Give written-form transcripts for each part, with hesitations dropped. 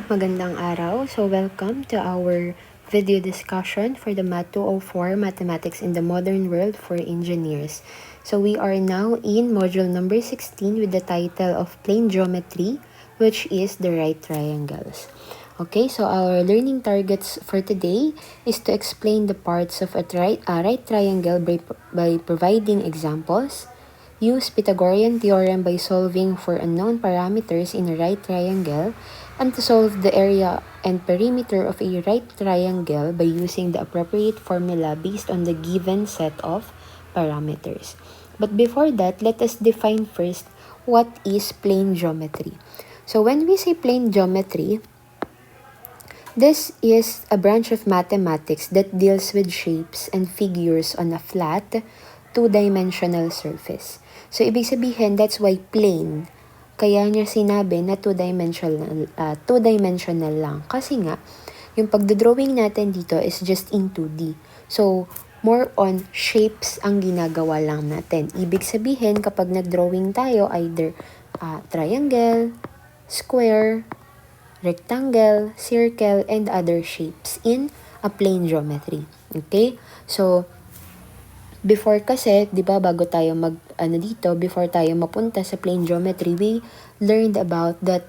magandang araw. So welcome to our video discussion for the Math 204 Mathematics in the Modern World for Engineers. So we are now in module number 16 with the title of Plane Geometry, which is the right triangles. Okay, so our learning targets for today is to explain the parts of a right triangle by providing examples, use Pythagorean theorem by solving for unknown parameters in a right triangle, and to solve the area and perimeter of a right triangle by using the appropriate formula based on the given set of parameters. But before that, let us define first what is plane geometry. So when we say plane geometry, this is a branch of mathematics that deals with shapes and figures on a flat, two-dimensional surface. So, ibig sabihin, that's why plane. Kaya niya sinabi na two-dimensional lang. Kasi nga, yung pagdodrawing natin dito is just in 2D. So, more on shapes ang ginagawa lang natin. Ibig sabihin, kapag nagdrawing tayo, either triangle, square, rectangle, circle, and other shapes in a plane geometry. Okay? So, before kasi, di ba, bago tayo before tayo mapunta sa plane geometry, we learned about the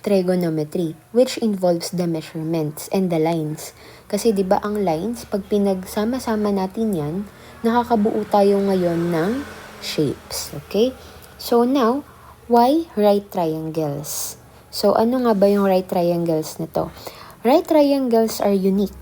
trigonometry, which involves the measurements and the lines. Kasi di ba ang lines, pag pinagsama-sama natin yan, nakakabuo tayo ngayon ng shapes. Okay? So now, why right triangles? So ano nga ba yung right triangles na to? Right triangles are unique.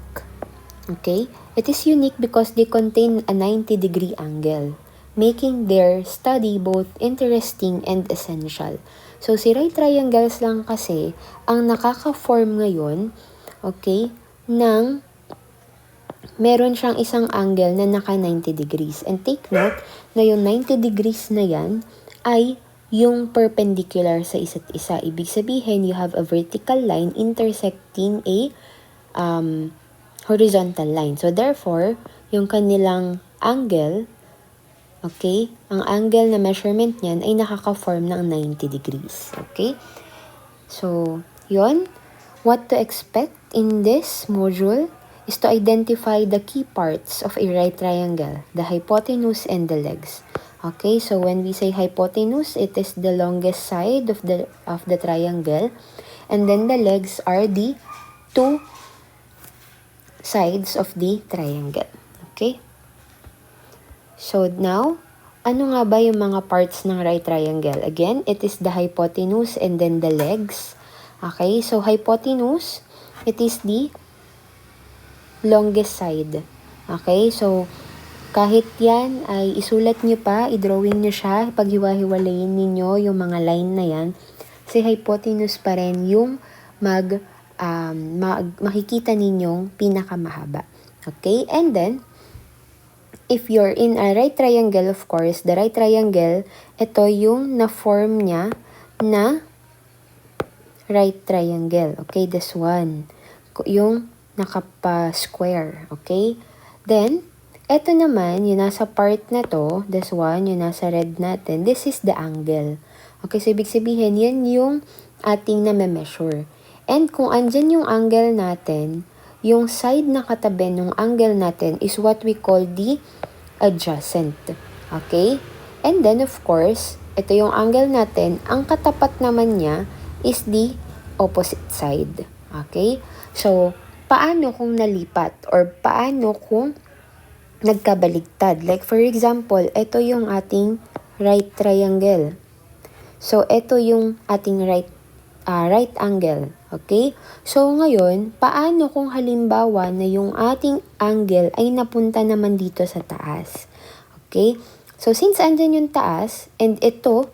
Okay? It is unique because they contain a 90-degree angle, making their study both interesting and essential. So, si right triangles lang kasi ang nakaka-form ngayon, okay, ng meron siyang isang angle na naka 90 degrees. And take note na yung 90 degrees na yan ay yung perpendicular sa isa't isa. Ibig sabihin, you have a vertical line intersecting a horizontal line. So, therefore, yung kanilang angle, okay, ang angle na measurement niyan ay nakaka-form ng 90 degrees. Okay? So, yun. What to expect in this module is to identify the key parts of a right triangle, the hypotenuse and the legs. Okay, so when we say hypotenuse, it is the longest side of the triangle, and then the legs are the two sides of the triangle. Okay? So now, ano nga ba yung mga parts ng right triangle? Again, it is the hypotenuse and then the legs. Okay? So hypotenuse, it is the longest side. Okay? So kahit yan ay isulat nyo pa, i-drawing nyo siya, paghiwa-hiwalayin ninyo yung mga line na yan, si hypotenuse pa rin yung makikita ninyong pinakamahaba. Okay? And then, if you're in a right triangle, of course, the right triangle, ito yung na-form niya na right triangle. Okay? This one. Yung nakapa-square. Okay? Then, ito naman, yung nasa part na to, this one, yung nasa red natin, this is the angle. Okay? So, ibig sabihin, yan yung ating na-measure. And kung andyan yung angle natin, yung side na katabi ng angle natin is what we call the adjacent. Okay? And then, of course, ito yung angle natin. Ang katapat naman niya is the opposite side. Okay? So, paano kung nalipat? Or paano kung nagkabaligtad? Like, for example, ito yung ating right triangle. So, ito yung ating right angle. Okay? So, ngayon, paano kung halimbawa na yung ating angle ay napunta naman dito sa taas? Okay? So, since andyan yung taas, and ito,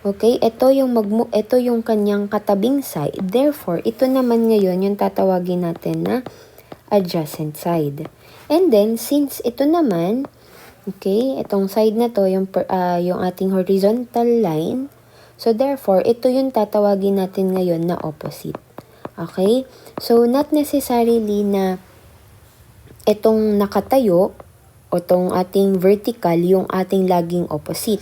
okay, ito yung kanyang katabing side, therefore, ito naman ngayon yung tatawagin natin na adjacent side. And then, since ito naman, okay, itong side na to, yung ating horizontal line, so, therefore, ito yung tatawagin natin ngayon na opposite. Okay? So, not necessarily na itong nakatayo o itong ating vertical yung ating laging opposite.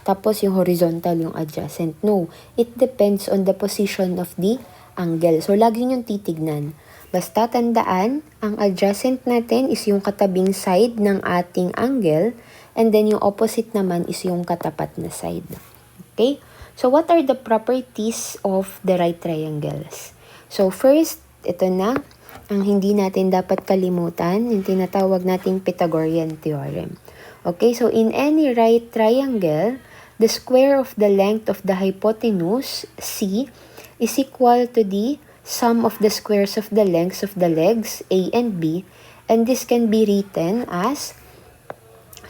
Tapos, yung horizontal yung adjacent. No. It depends on the position of the angle. So, lagi niyong titignan. Basta tandaan, ang adjacent natin is yung katabing side ng ating angle, and then yung opposite naman is yung katapat na side. Okay? So, what are the properties of the right triangles? So, first, ito na, ang hindi natin dapat kalimutan, yung tinatawag nating Pythagorean theorem. Okay, so in any right triangle, the square of the length of the hypotenuse, C, is equal to the sum of the squares of the lengths of the legs, A and B, and this can be written as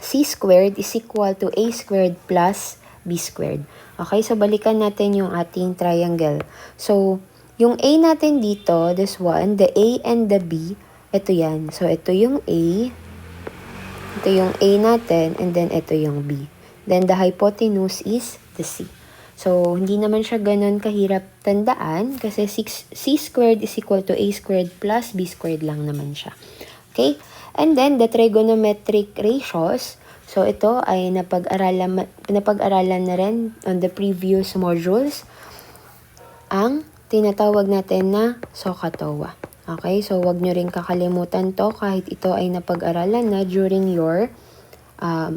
C squared is equal to A squared plus B squared. Okay, so balikan natin yung ating triangle. So, yung A natin dito, this one, the A and the B, ito yan. So, ito yung A, ito yung A natin, and then ito yung B. Then, the hypotenuse is the C. So, hindi naman siya ganun kahirap tandaan kasi C squared is equal to A squared plus B squared lang naman siya. Okay? And then, the trigonometric ratios. So, ito ay napag-aralan na rin on the previous modules. Ang tinatawag natin na SOHCAHTOA. Okay? So, wag nyo rin kakalimutan to kahit ito ay napag-aralan na during your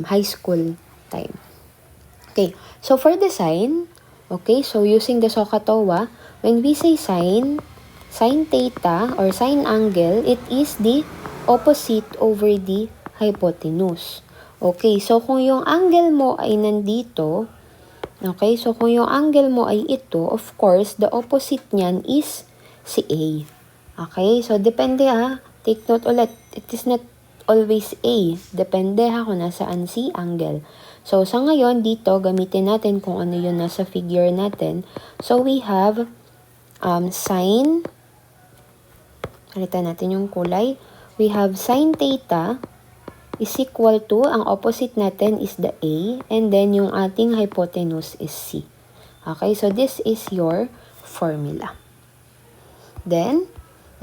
high school time. Okay, so for the sine, okay, so using the SOHCAHTOA, when we say sine theta or sine angle, it is the opposite over the hypotenuse. Okay, so kung yung angle mo ay nandito, okay, so kung yung angle mo ay ito, of course, the opposite niyan is si A. Okay, so depende take note ulit, it is not always A. Depende kung nasaan si angle. So, sa ngayon, dito, gamitin natin kung ano yung nasa figure natin. So, we have sine, palitan natin yung kulay. We have sine theta is equal to, ang opposite natin is the A, and then yung ating hypotenuse is C. Okay, so this is your formula. Then,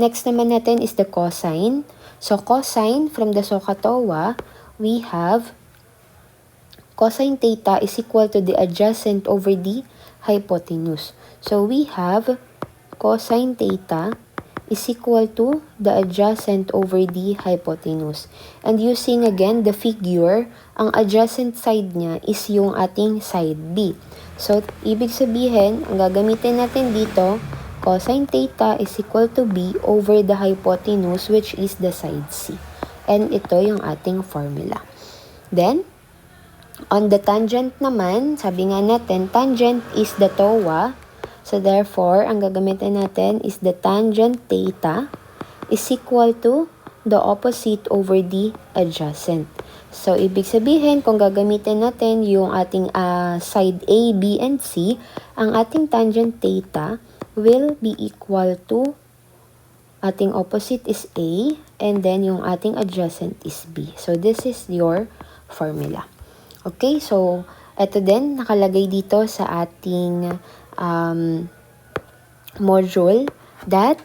next naman natin is the cosine. So, cosine from the SOHCAHTOA, we have cosine theta is equal to the adjacent over the hypotenuse. So, we have cosine theta is equal to the adjacent over the hypotenuse. And using again the figure, ang adjacent side niya is yung ating side B. So, ibig sabihin, ang gagamitin natin dito, cosine theta is equal to B over the hypotenuse, which is the side C. And ito yung ating formula. Then, on the tangent naman, sabi nga natin, tangent is the TOA. So, therefore, ang gagamitin natin is the tangent theta is equal to the opposite over the adjacent. So, ibig sabihin, kung gagamitin natin yung ating side A, B, and C, ang ating tangent theta will be equal to, ating opposite is A, and then yung ating adjacent is B. So, this is your formula. Okay, so, ito din, nakalagay dito sa ating module that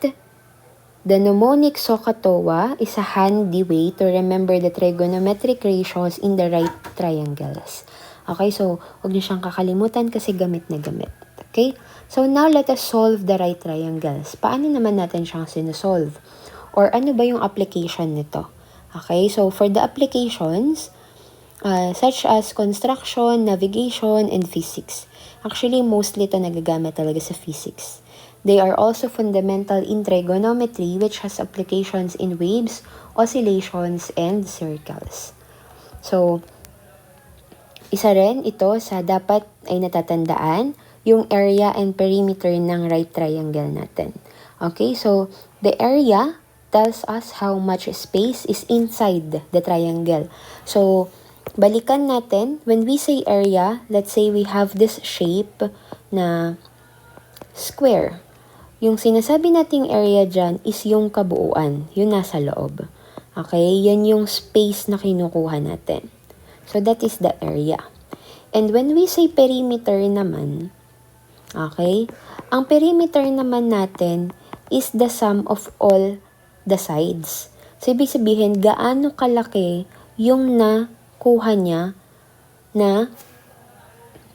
the mnemonic SOHCAHTOA is a handy way to remember the trigonometric ratios in the right triangles. Okay, so, huwag niyo siyang kakalimutan kasi gamit na gamit. Okay, so now let us solve the right triangles. Paano naman natin siyang sinusolve? Or ano ba yung application nito? Okay, so for the applications, such as construction, navigation, and physics. Actually, mostly ito nagagamit talaga sa physics. They are also fundamental in trigonometry, which has applications in waves, oscillations, and circles. So, isa rin ito sa dapat ay natatandaan, yung area and perimeter ng right triangle natin. Okay, so the area tells us how much space is inside the triangle. So, balikan natin, when we say area, let's say we have this shape na square. Yung sinasabi nating area dyan is yung kabuuan, yung nasa loob. Okay, yan yung space na kinukuha natin. So, that is the area. And when we say perimeter naman, okay, ang perimeter naman natin is the sum of all the sides. So, ibig sabihin, gaano kalaki yung nakuha niya na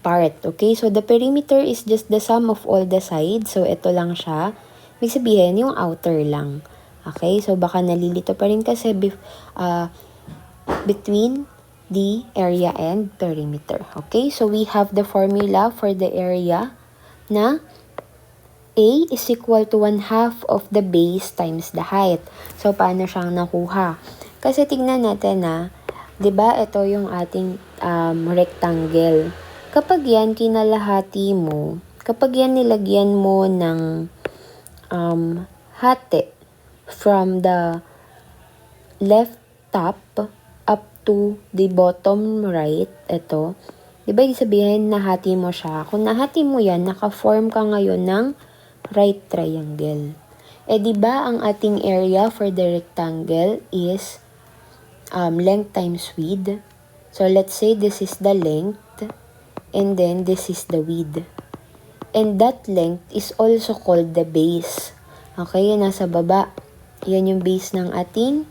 part. Okay, so the perimeter is just the sum of all the sides. So, ito lang siya. Ibig sabihin, yung outer lang. Okay? So, baka nalilito pa rin kasi between the area and perimeter. Okay? So, we have the formula for the area na A is equal to 1/2 of the base times the height. So, paano siyang nakuha? Kasi tignan natin na, 'di ba, ito yung ating rectangle. Kapag yan kinalahati mo, kapag yan nilagyan mo ng hati from the left top up to the bottom right, ito, 'di ba, ibig sabihin nahati mo siya. Kung nahati mo yan, naka-form ka ngayon ng right triangle. Eh, di ba ang ating area for the rectangle is length times width. So, let's say this is the length and then this is the width. And that length is also called the base. Okay, yan nasa baba. Yan yung base ng ating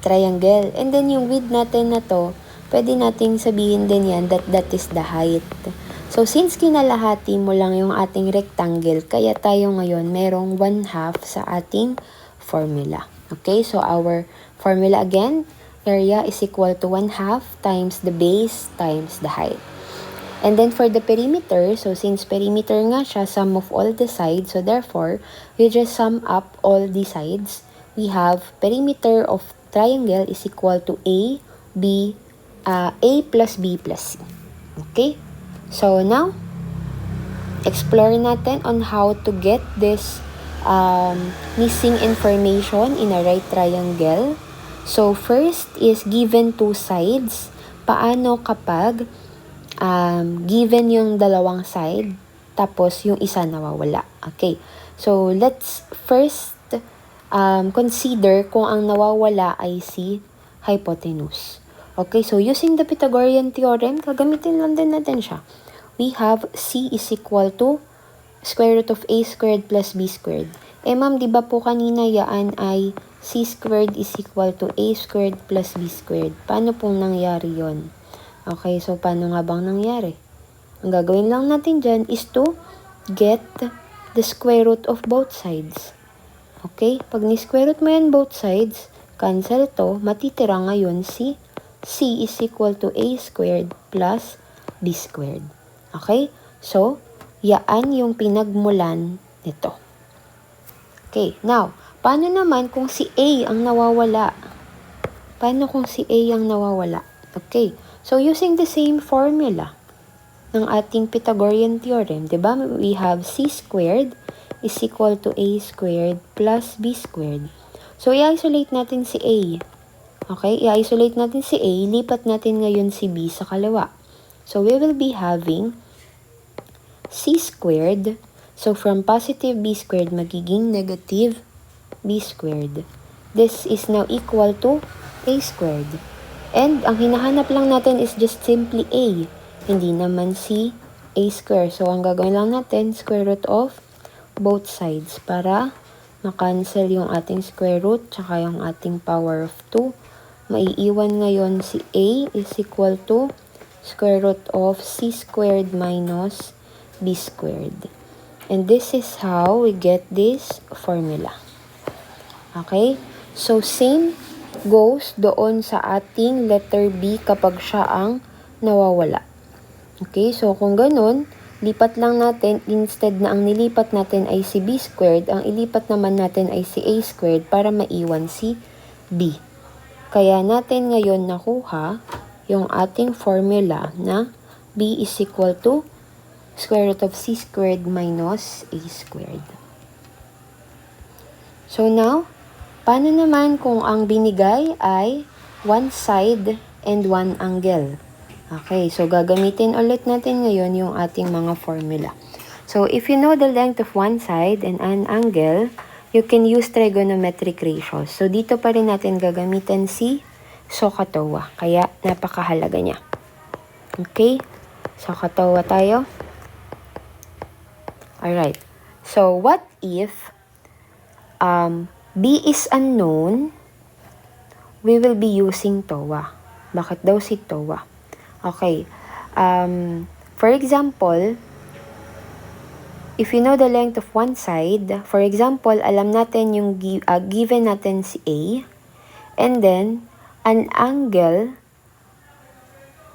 triangle. And then yung width natin na to, pwede nating sabihin din yan that is the height. So, since kinalahati mo lang yung ating rectangle, kaya tayo ngayon merong 1/2 sa ating formula. Okay, so our formula again, area is equal to 1/2 times the base times the height. And then for the perimeter, so since perimeter nga siya, sum of all the sides, so therefore, we just sum up all the sides. We have perimeter of triangle is equal to A plus B plus C. Okay? So, now, explore natin on how to get this missing information in a right triangle. So, first is given two sides. Paano kapag given yung dalawang side, tapos yung isa nawawala? Okay. So, let's first consider kung ang nawawala ay si hypotenuse. Okay, so using the Pythagorean theorem, gagamitin lang din natin siya. We have C is equal to square root of A squared plus B squared. Eh ma'am, di ba po kanina yaan ay C squared is equal to A squared plus B squared? Paano pong nangyari yon? Okay, so paano nga bang nangyari? Ang gagawin lang natin dyan is to get the square root of both sides. Okay, pag ni-square root mo yan both sides, cancel to, matitira ngayon si C is equal to A squared plus B squared. Okay? So, yaan yung pinagmulan nito. Okay, now, paano naman kung si A ang nawawala? Paano kung si A ang nawawala? Okay, so using the same formula ng ating Pythagorean theorem, diba? We have C squared is equal to A squared plus B squared. So, i-isolate natin si A. Okay, i-isolate natin si A, lipat natin ngayon si B sa kaliwa. So, we will be having C squared. So, from positive B squared, magiging negative B squared. This is now equal to A squared. And, ang hinahanap lang natin is just simply A. Hindi naman si A squared. So, ang gagawin lang natin, square root of both sides para makancel yung ating square root tsaka yung ating power of 2. Maiiwan ngayon si A is equal to square root of C squared minus B squared. And this is how we get this formula. Okay? So, same goes doon sa ating letter B kapag siya ang nawawala. Okay? So, kung ganun, lipat lang natin, instead na ang nilipat natin ay si B squared, ang ilipat naman natin ay si A squared para maiwan si B. Kaya natin ngayon nakuha yung ating formula na B is equal to square root of C squared minus A squared. So now, paano naman kung ang binigay ay one side and one angle? Okay, so gagamitin ulit natin ngayon yung ating mga formula. So if you know the length of one side and an angle, you can use trigonometric ratios. So dito pa rin natin gagamitin si SOHCAHTOA. Kaya napakahalaga niya. Okay, SOHCAHTOA tayo. Alright, so what if B is unknown, we will be using TOA. Bakit daw si TOA? Okay, for example, if you know the length of one side, for example, alam natin yung given natin si A, and then, an angle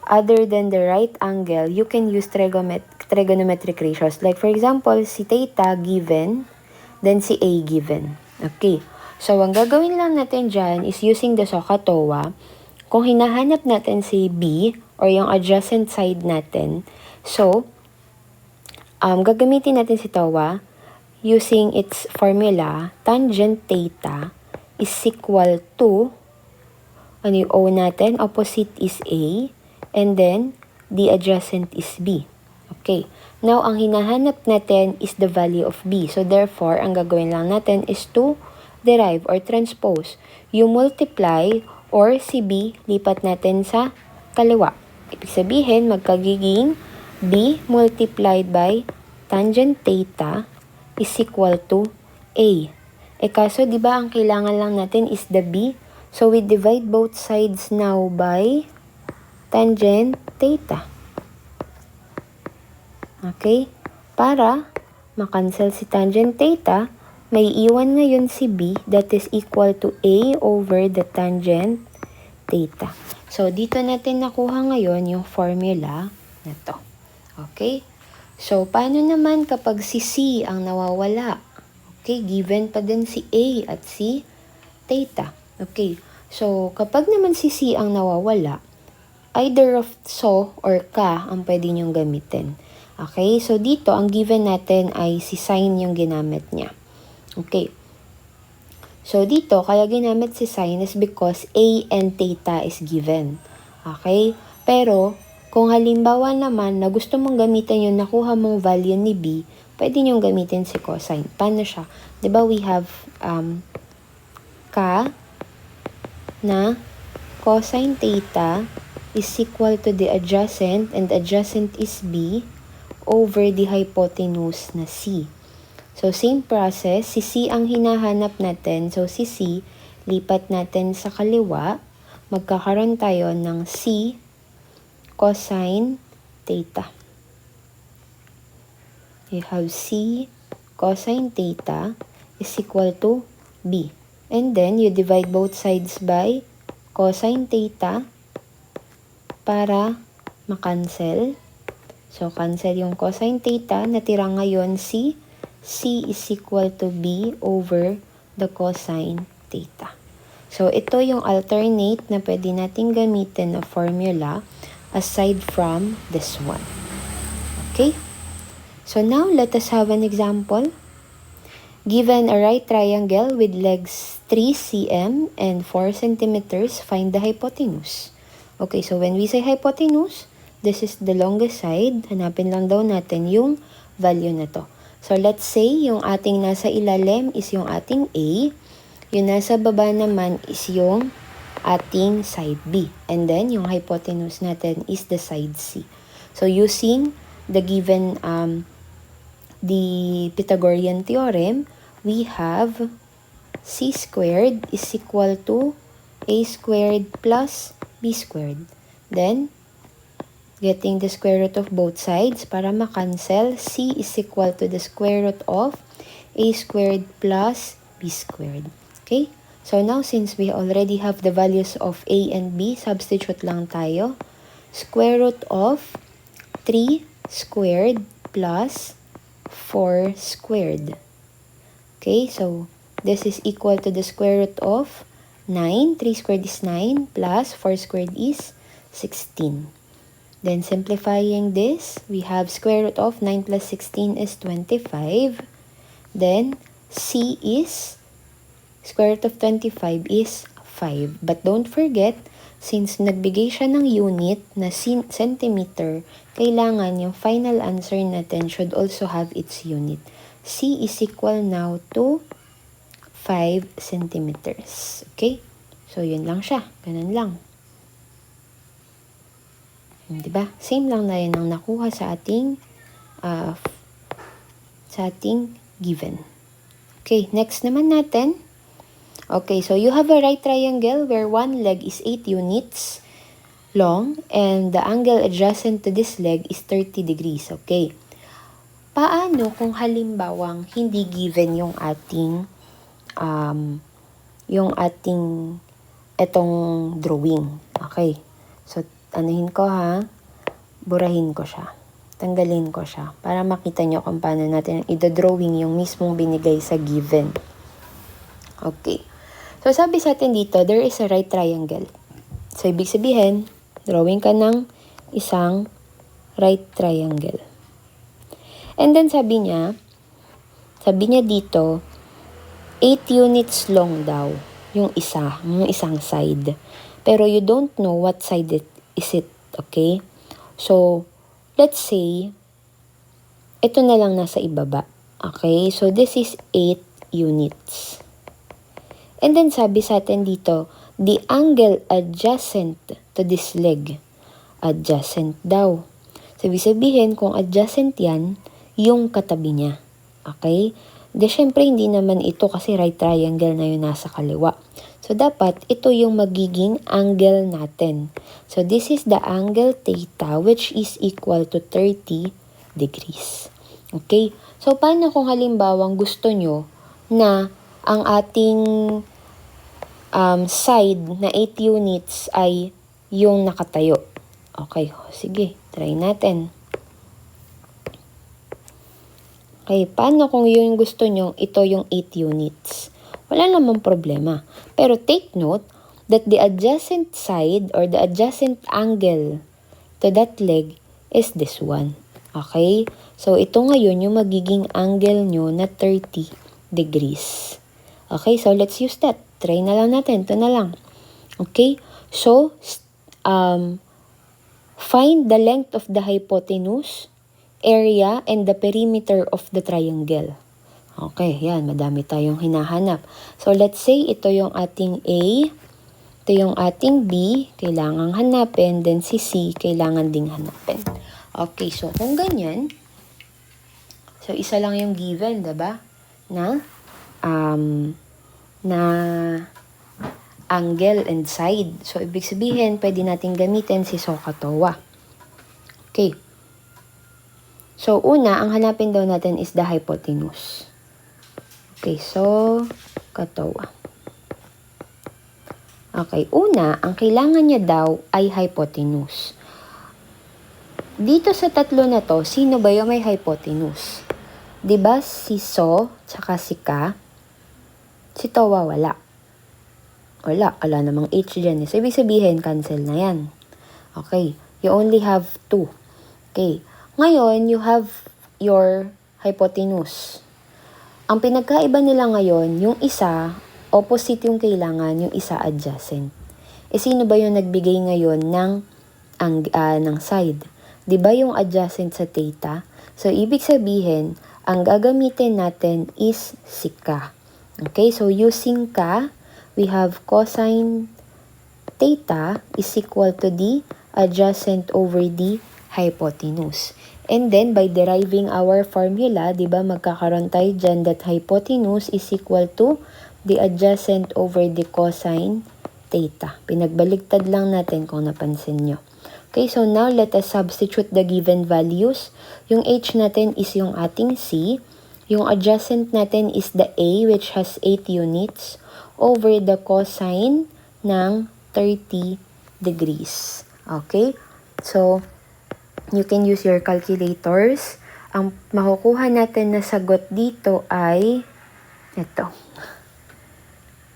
other than the right angle, you can use trigonometric ratios. Like for example, si theta given, then si A given. Okay. So, ang gagawin lang natin dyan is using the SOHCAHTOA. Kung hinahanap natin si B, or yung adjacent side natin, so, gagamitin natin si TOA using its formula, tangent theta is equal to, ano yung O natin? Opposite is A, and then, the adjacent is B. Okay. Now, ang hinahanap natin is the value of B. So, therefore, ang gagawin lang natin is to derive or transpose. Yung multiply or si B, lipat natin sa kaliwa. Ibig sabihin, magkagiging B multiplied by tangent theta is equal to A. Kaso, di ba, ang kailangan lang natin is the B. So, we divide both sides now by tangent theta. Okay? Para makancel si tangent theta, may iwan ngayon si B that is equal to A over the tangent theta. So, dito natin nakuha ngayon yung formula na to. Okay? So, paano naman kapag si C ang nawawala? Okay, given pa din si A at si theta. Okay, so kapag naman si C ang nawawala, either of so or ka ang pwede niyong gamitin. Okay, so dito ang given natin ay si sin yung ginamit niya. Okay. So, dito, kaya ginamit si sin is because A and theta is given. Okay? Pero, kung halimbawa naman na gusto mong gamitin yung nakuha mong value ni B, pwede niyong gamitin si cosine. Paano siya? Diba we have ka na cosine theta is equal to the adjacent, and adjacent is B, over the hypotenuse na C. So, same process. Si C ang hinahanap natin. So, si C, lipat natin sa kaliwa. Magkakaroon tayo ng C cosine theta. You have C cosine theta is equal to B. And then, you divide both sides by cosine theta para makancel. So, cancel yung cosine theta. Natira ngayon C is equal to B over the cosine theta. So, ito yung alternate na pwede natin gamitin na formula aside from this one. Okay? So, now, let us have an example. Given a right triangle with legs 3 cm and 4 centimeters, find the hypotenuse. Okay, so when we say hypotenuse, this is the longest side. Hanapin lang daw natin yung value na to. So, let's say, yung ating nasa ilalim is yung ating A. Yung nasa baba naman is yung ating side B. And then, yung hypotenuse natin is the side C. So, using the given, the Pythagorean theorem, we have C squared is equal to A squared plus B squared. Then, getting the square root of both sides para makancel, C is equal to the square root of A squared plus B squared. Okay? So now, since we already have the values of A and B, substitute lang tayo. Square root of 3 squared plus 4 squared. Okay? So, this is equal to the square root of 9. 3 squared is 9 plus 4 squared is 16. Then, simplifying this, we have square root of 9 plus 16 is 25. Then, C is, square root of 25 is 5. But don't forget, since nagbigay siya ng unit na centimeter, kailangan yung final answer natin should also have its unit. C is equal now to 5 centimeters. Okay? So, yun lang siya. Ganun lang. Diba? Same lang na yun ang nakuha sa ating given. Okay, next naman natin. Okay, so you have a right triangle where one leg is 8 units long and the angle adjacent to this leg is 30 degrees. Okay. paano kung halimbawang hindi given yung ating etong drawing? Okay. So, anuhin ko ha. Burahin ko siya. Tanggalin ko siya. Para makita nyo kung paano natin i-drawing yung mismong binigay sa given. Okay. So, sabi sa atin dito, there is a right triangle. So, ibig sabihin, drawing ka ng isang right triangle. And then, sabi niya dito, 8 units long daw yung isang side. Pero you don't know what side is it, okay? So, let's say, ito na lang nasa ibaba. Okay? So, this is 8 units. And then, sabi sa atin dito, the angle adjacent to this leg. Adjacent daw. So, ibig sabihin, kung adjacent yan, yung katabi niya. Okay? De, syempre, hindi naman ito kasi right triangle na yun nasa kaliwa. So, dapat, ito yung magiging angle natin. So, this is the angle theta, which is equal to 30 degrees. Okay? So, paano kung halimbawang gusto nyo na ang ating side na 8 units ay yung nakatayo? Okay, sige, try natin. Okay, paano kung yung gusto nyo, ito yung 8 units? Wala namang problema. Pero take note that the adjacent side or the adjacent angle to that leg is this one. Okay? So, ito ngayon yung magiging angle nyo na 30 degrees. Okay? So, let's use that. Try na lang natin. Ito na lang. Okay? So, find the length of the hypotenuse, area, and the perimeter of the triangle. Okay, yan. Madami tayong hinahanap. So, let's say, ito yung ating A, ito yung ating B, kailangang hanapin, then si C, kailangan ding hanapin. Okay, so, kung ganyan, so, isa lang yung given, diba? Na angle and side. So, ibig sabihin, pwede natin gamitin si SOHCAHTOA. Okay. So, una, ang hanapin daw natin is the hypotenuse. Okay, so, SOHCAHTOA. Okay, una, ang kailangan niya daw ay hypotenuse. Dito sa tatlo na to, sino ba yung may hypotenuse? Diba si SO, tsaka si Ka? Si TOA wala. Wala namang H dyan. So, ibig sabihin, cancel na yan. Okay, you only have 2. Okay, ngayon, you have your hypotenuse. Ang pinagkaiba nila ngayon, yung isa, opposite yung kailangan, yung isa adjacent. E sino ba yung nagbigay ngayon ng side? Diba yung adjacent sa theta? So, ibig sabihin, ang gagamitin natin is si Ka. Okay, so using Ka, we have cosine theta is equal to the adjacent over the hypotenuse. And then, by deriving our formula, di ba, magkakaroon tayo dyan that hypotenuse is equal to the adjacent over the cosine theta. Pinagbaligtad lang natin kung napansin nyo. Okay, so now let us substitute the given values. Yung h natin is yung ating c. Yung adjacent natin is the a, which has 8 units, over the cosine ng 30 degrees. Okay, so you can use your calculators. Ang makukuha natin na sagot dito ay ito.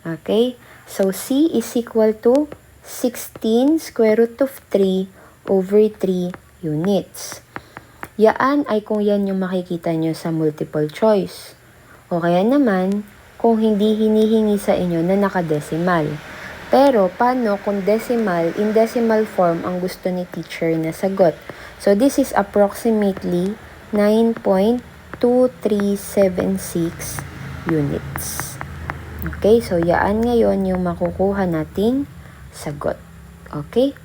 Okay? So, C is equal to 16 square root of 3 over 3 units. Yaan ay kung yan yung makikita nyo sa multiple choice. O kaya naman, kung hindi hinihingi sa inyo na nakadesimal. Pero, paano kung decimal, in decimal form ang gusto ni teacher na sagot? So, this is approximately 9.2376 units. Okay, so yaan ngayon yung makukuha nating sagot. Okay?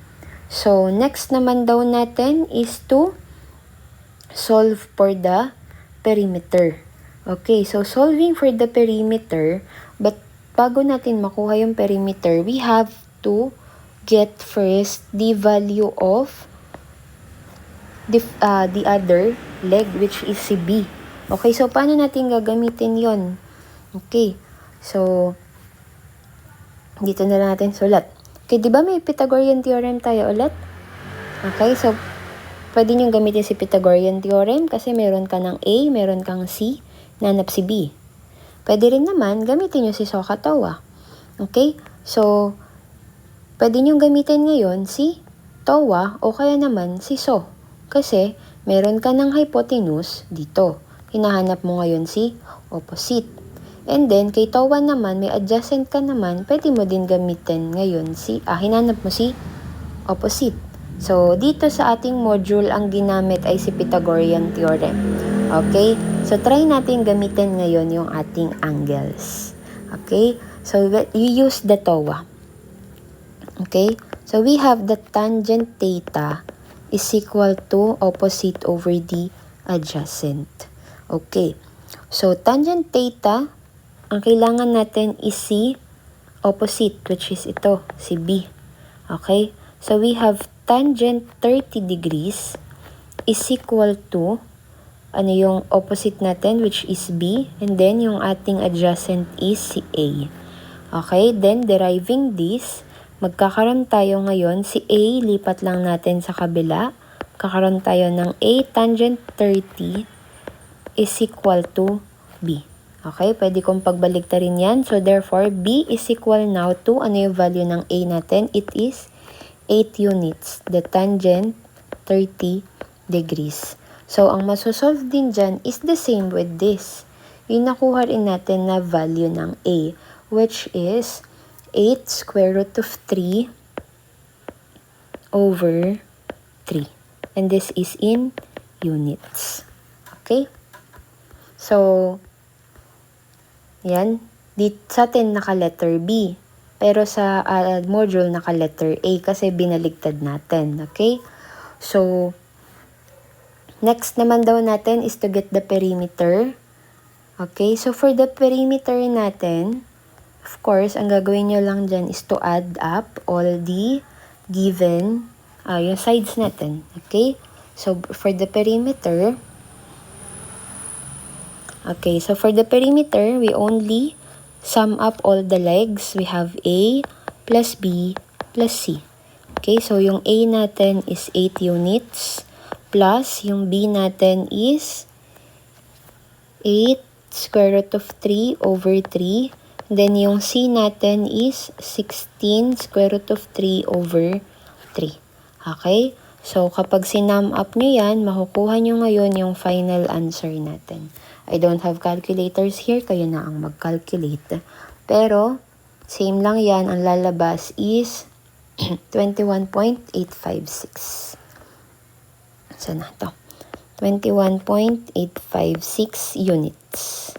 So, next naman daw natin is to solve for the perimeter. Okay, so solving for the perimeter, but bago natin makuha yung perimeter, we have to get first the value of the other leg, which is si B. Okay, so paano natin gagamitin yon? Okay, so dito na lang natin sulat. Okay, di ba may Pythagorean theorem tayo ulit? Okay, so pwede nyo gamitin si Pythagorean theorem kasi meron ka ng A, meron kang C, nanap si B. Pwede rin naman gamitin nyo si SOHCAHTOA. Okay, so pwede nyo gamitin ngayon si TOA o kaya naman si SO. Kasi meron ka ng hypotenuse dito. Hinahanap mo ngayon si opposite. And then, kay TOA naman, may adjacent ka naman, pwede mo din gamitin ngayon hinanap mo si opposite. So, dito sa ating module, ang ginamit ay si Pythagorean theorem. Okay? So, try natin gamitin ngayon yung ating angles. Okay? So, you use the TOA. Okay? So, we have the tangent theta is equal to opposite over the adjacent. Okay. So, tangent theta, ang kailangan natin is si opposite, which is ito, si B. Okay? So, we have tangent 30 degrees is equal to, ano yung opposite natin, which is B, and then yung ating adjacent is si A. Okay? Then, deriving this, magkakaroon tayo ngayon, si A, lipat lang natin sa kabila. Kakaroon tayo ng A tangent 30 is equal to B. Okay? Pwede kong pagbaligtarin yan. So, therefore, B is equal now to, ano yung value ng A natin? It is 8 units, the tangent 30 degrees. So, ang masosolve din dyan is the same with this. Yung nakuha rin natin na value ng A, which is 8 square root of 3 over 3. And this is in units. Okay? So, yan. Sa atin naka-letter B. Pero sa module naka-letter A kasi binaligtad natin. Okay? So, next naman daw natin is to get the perimeter. Okay? So, for the perimeter natin, of course, ang gagawin nyo lang dyan is to add up all the given, yung sides natin. Okay? So, for the perimeter, we only sum up all the legs. We have A plus B plus C. Okay, so yung A natin is 8 units plus yung B natin is 8 square root of 3 over 3. Then yung C natin is 16 square root of 3 over 3. Okay? So, kapag sinum up nyo yan, makukuha nyo ngayon yung final answer natin. I don't have calculators here, kayo na ang mag-calculate. Pero, same lang yan, ang lalabas is 21.856. Saan na to? 21.856 units.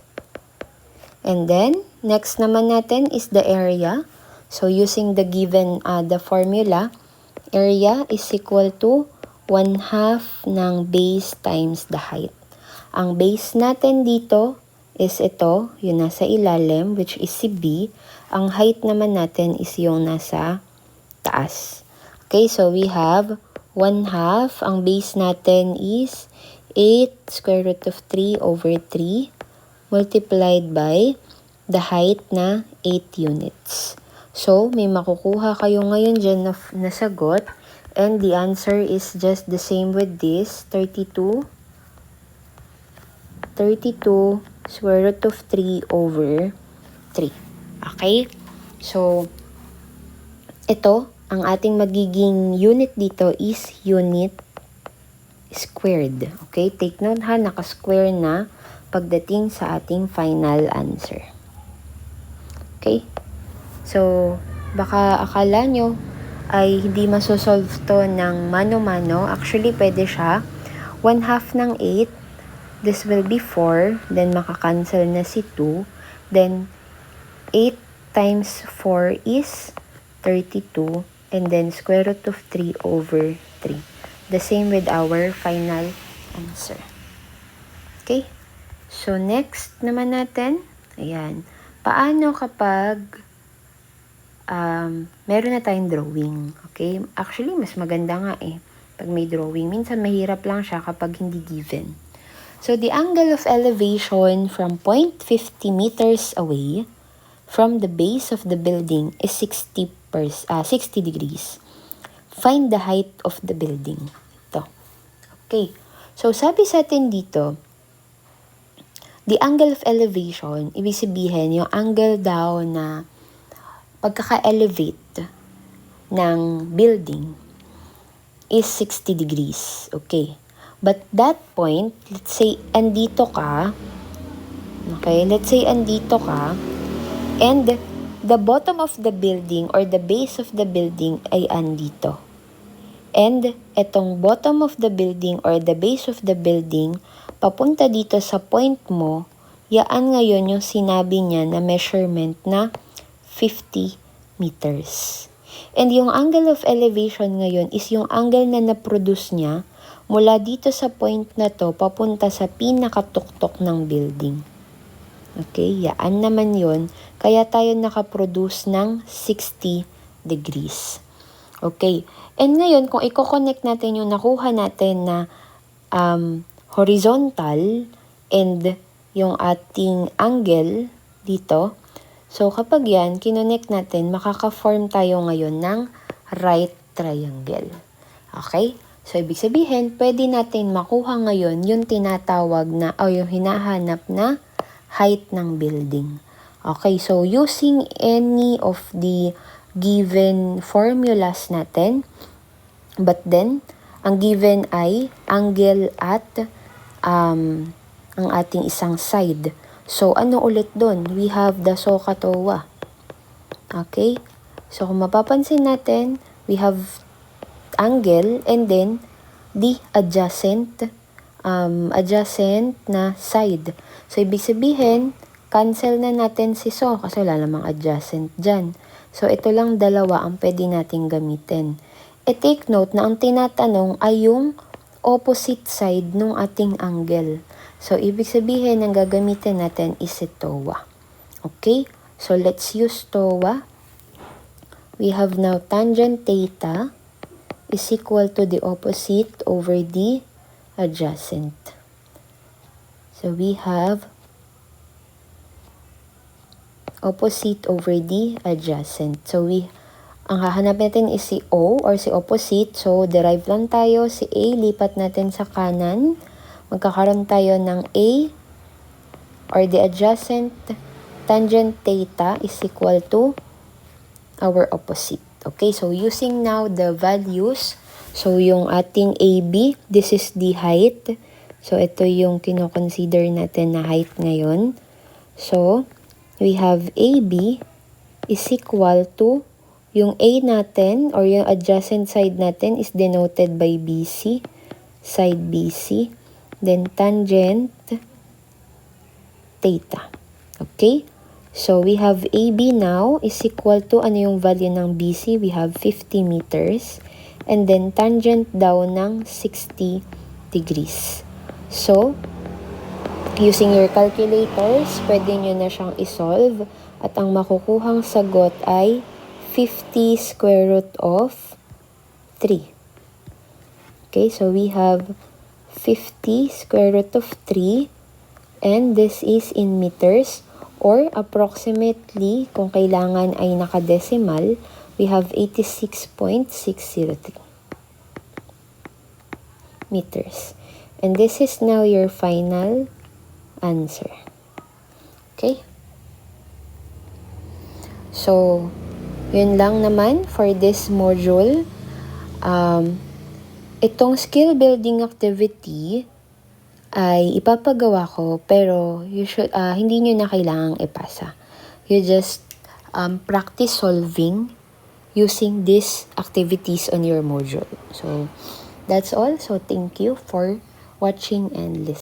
And then, next naman natin is the area. So, using the given, the formula, area is equal to 1/2 ng base times the height. Ang base natin dito is ito, yung nasa ilalim, which is si B. Ang height naman natin is yung nasa taas. Okay, so we have 1/2. Ang base natin is 8 square root of 3 over 3 multiplied by the height na 8 units. So, may makukuha kayo ngayon dyan na sagot. And the answer is just the same with this, 32 square root of 3 over 3. Okay? So, ito, ang ating magiging unit dito is unit squared. Okay? Take note ha, naka-square na pagdating sa ating final answer. Okay? So, baka akala nyo ay hindi masosolve to ng mano-mano. Actually, pwede siya. 1/2 ng 8. This will be 4. Then, makakancel na si 2. Then, 8 times 4 is 32. And then, square root of 3 over 3. The same with our final answer. Okay? So, next naman natin. Ayan. Paano kapag meron na tayong drawing? Okay? Actually, mas maganda nga eh. pag may drawing. Minsan mahirap lang siya kapag hindi given. So, the angle of elevation from point 50 meters away from the base of the building is 60 degrees. Find the height of the building. Ito. Okay. So, sabi sa atin dito, the angle of elevation, ibig sabihin, yung angle daw na pagkaka-elevate ng building is 60 degrees. Okay. But that point, let's say, andito ka. Okay, let's say, andito ka. And the bottom of the building or the base of the building ay andito. And etong bottom of the building or the base of the building, papunta dito sa point mo, yaan ngayon yung sinabi niya na measurement na 50 meters. And yung angle of elevation ngayon is yung angle na na-produce niya mula dito sa point na to, papunta sa pinakatuktok ng building. Okay, yaan naman yon. Kaya tayo nakaproduce ng 60 degrees. Okay, and ngayon, kung i-connect natin yung nakuha natin na horizontal and yung ating angle dito, so kapag yan, kinonect natin, makaka-form tayo ngayon ng right triangle. Okay? So, ibig sabihin, pwede natin makuha ngayon yung tinatawag na, o yung hinahanap na height ng building. Okay, so using any of the given formulas natin, but then, ang given ay angle at ang ating isang side. So, ano ulit doon? We have the SOHCAHTOA. Okay, so kung mapapansin natin, we have angle and then the adjacent na side. So, ibig sabihin, cancel na natin si so kasi wala namang adjacent dyan. So, ito lang dalawa ang pwede nating gamitin. Take note na ang tinatanong ay yung opposite side ng ating angle. So, ibig sabihin, ang gagamitin natin is si TOA. Okay? So, let's use TOA. We have now tangent theta is equal to the opposite over the adjacent. So, we have opposite over the adjacent. So, ang hahanap natin is si O or si opposite. So, derive lang tayo. Si A, lipat natin sa kanan. Magkakaroon tayo ng A or the adjacent tangent theta is equal to our opposite. Okay, so using now the values, so yung ating AB, this is the height. So ito yung kino-consider natin na height ngayon. So we have AB is equal to, yung A natin or yung adjacent side natin is denoted by BC, side BC. Then tangent theta. Okay? So, we have AB now is equal to, ano yung value ng BC? We have 50 meters. And then, tangent daw ng 60 degrees. So, using your calculators, pwede nyo na siyang isolve. At ang makukuhang sagot ay 50 square root of 3. Okay, so we have 50 square root of 3. And this is in meters. Or approximately, kung kailangan ay nakadecimal, we have 86.603 meters. And this is now your final answer. Okay? So, yun lang naman for this module. Itong skill building activity ay ipapagawa ko, pero hindi nyo na kailangang ipasa. You just practice solving using these activities on your module. So, that's all. So, thank you for watching and listening.